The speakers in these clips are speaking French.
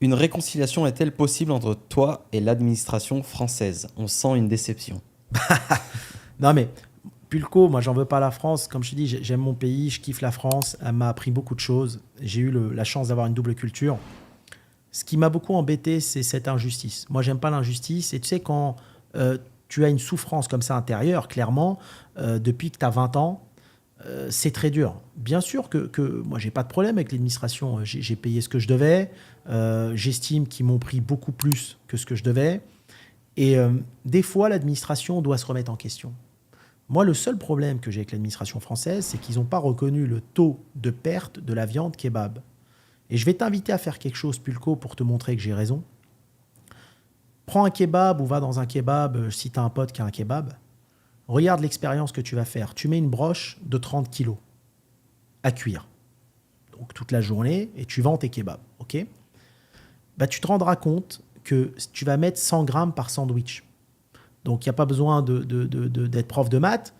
Une réconciliation est-elle possible entre toi et l'administration française? On sent une déception. Non, mais Pulco, moi, j'en veux pas à la France. Comme je te dis, j'aime mon pays, je kiffe la France. Elle m'a appris beaucoup de choses. J'ai eu la chance d'avoir une double culture. Ce qui m'a beaucoup embêté, c'est cette injustice. Moi, j'aime pas l'injustice. Et tu sais, quand tu as une souffrance comme ça intérieure, clairement, depuis que tu as 20 ans, c'est très dur. Bien sûr que moi, j'ai pas de problème avec l'administration. J'ai payé ce que je devais. J'estime qu'ils m'ont pris beaucoup plus que ce que je devais. Et des fois, l'administration doit se remettre en question. Moi, le seul problème que j'ai avec l'administration française, c'est qu'ils n'ont pas reconnu le taux de perte de la viande kebab. Et je vais t'inviter à faire quelque chose, Pulco, pour te montrer que j'ai raison. Prends un kebab ou va dans un kebab, si tu as un pote qui a un kebab. Regarde l'expérience que tu vas faire. Tu mets une broche de 30 kilos à cuire. Donc toute la journée, et tu vends tes kebabs. Ok ? Bah, tu te rendras compte que tu vas mettre 100 grammes par sandwich. Donc, il n'y a pas besoin d'être prof de maths.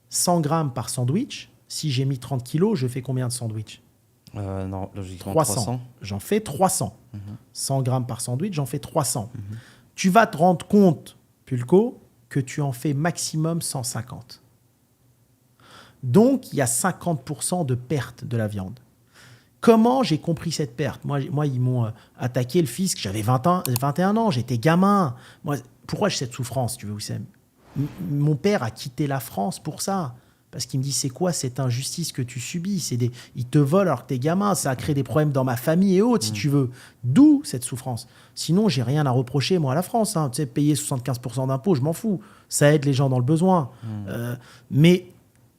100 grammes par sandwich. Si j'ai mis 30 kilos, je fais combien de sandwichs? Non, logiquement 300. J'en fais 300. 100 grammes par sandwich, j'en fais 300. Mhm. Tu vas te rendre compte, Pulco, que tu en fais maximum 150. Donc, il y a 50% de perte de la viande. Comment j'ai compris cette perte? Moi, ils m'ont attaqué le fisc. J'avais 21 ans, j'étais gamin. Moi, pourquoi j'ai cette souffrance, tu veux, Wissem? Mon père a quitté la France pour ça. Parce qu'il me dit, c'est quoi cette injustice que tu subis? Ils te volent alors que t'es gamin. Ça a créé des problèmes dans ma famille et autres, si tu veux. D'où cette souffrance. Sinon, j'ai rien à reprocher, moi, à la France. Hein. Tu sais, payer 75% d'impôts, je m'en fous. Ça aide les gens dans le besoin. Mais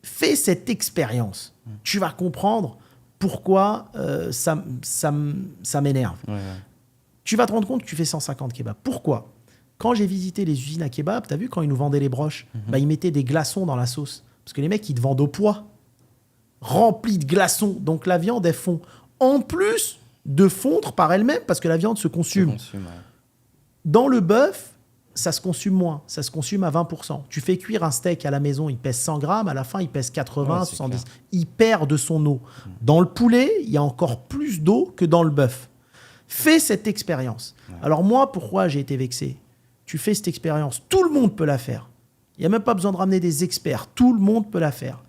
fais cette expérience. Tu vas comprendre pourquoi ça m'énerve. Ouais. Tu vas te rendre compte que tu fais 150 kebabs. Pourquoi? Quand j'ai visité les usines à kebab, tu as vu quand ils nous vendaient les broches, bah, ils mettaient des glaçons dans la sauce. Parce que les mecs, ils te vendent au poids, remplis de glaçons. Donc la viande, elle fond. En plus de fondre par elle-même, parce que la viande se consume. Ouais. Dans le bœuf, ça se consume moins. Ça se consume à 20%. Tu fais cuire un steak à la maison, il pèse 100 grammes. À la fin, il pèse 80, Ouais, 70. clair. Il perd de son eau. Dans le poulet, il y a encore plus d'eau que dans le bœuf. Fais cette expérience. Ouais. Alors moi, pourquoi j'ai été vexé? Tu fais cette expérience. Tout le monde peut la faire. Il n'y a même pas besoin de ramener des experts. Tout le monde peut la faire.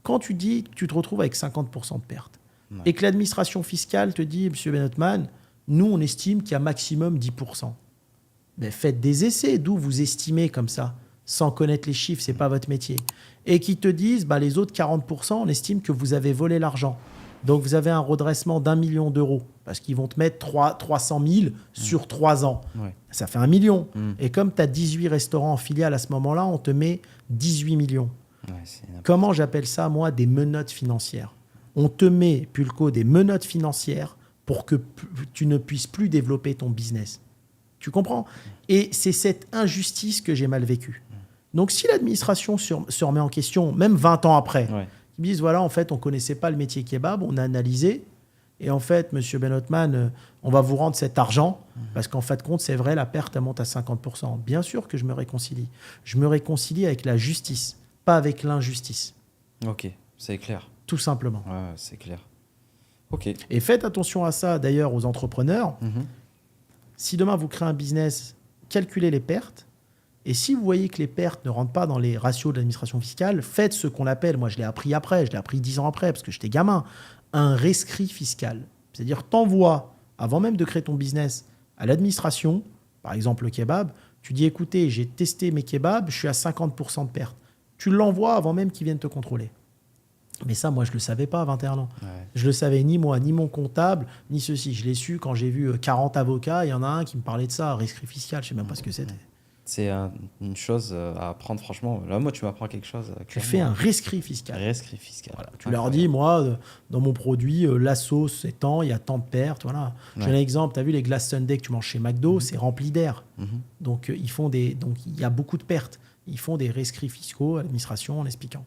Quand tu dis que tu te retrouves avec 50% de perte et que l'administration fiscale te dit, M. Benotman, nous, on estime qu'il y a maximum 10%. Mais faites des essais. D'où vous estimez comme ça, sans connaître les chiffres, ce n'est pas votre métier. Et qui te disent, bah, les autres 40%, on estime que vous avez volé l'argent. Donc, vous avez un redressement d'1 million d'euros parce qu'ils vont te mettre 300 000 sur 3 ans. Ouais. Ça fait 1 million. Et comme tu as 18 restaurants en filiale à ce moment-là, on te met 18 millions. Ouais, Comment j'appelle ça, moi, des menottes financières? On te met, Pulco, des menottes financières pour que tu ne puisses plus développer ton business. Tu comprends? Et c'est cette injustice que j'ai mal vécue. Donc, si l'administration se remet en question, même 20 ans après, ils me disent, voilà, en fait, on ne connaissait pas le métier kebab, on a analysé, et en fait, monsieur Benotman, on va vous rendre cet argent, parce qu'en fait, compte, c'est vrai, la perte, elle monte à 50%. Bien sûr que je me réconcilie. Je me réconcilie avec la justice, pas avec l'injustice. Ok, c'est clair. Tout simplement. Ouais, c'est clair. Ok. Et faites attention à ça, d'ailleurs, aux entrepreneurs. Si demain, vous créez un business, calculez les pertes. Et si vous voyez que les pertes ne rentrent pas dans les ratios de l'administration fiscale, faites ce qu'on appelle, moi je l'ai appris après, je l'ai appris 10 ans après, parce que j'étais gamin, un rescrit fiscal. C'est-à-dire, t'envoies, avant même de créer ton business, à l'administration, par exemple le kebab, tu dis, écoutez, j'ai testé mes kebabs, je suis à 50% de perte. Tu l'envoies avant même qu'ils viennent te contrôler. Mais ça, moi, je ne le savais pas à 21 ans. Ouais. Je ne le savais ni moi, ni mon comptable, ni ceci. Je l'ai su quand j'ai vu 40 avocats. Il y en a un qui me parlait de ça, rescrit fiscal. Je ne sais même pas ce que c'était. C'est une chose à apprendre, franchement. Là, moi, tu m'apprends quelque chose. Tu fais un rescrit fiscal. Rescrit fiscal. Voilà. Tu leur dis, moi, dans mon produit, la sauce est tant, il y a tant de pertes. Voilà. J'ai un exemple. Tu as vu les glaces Sundae que tu manges chez McDo, c'est rempli d'air. Donc, il y a beaucoup de pertes. Ils font des rescrits fiscaux à l'administration en expliquant.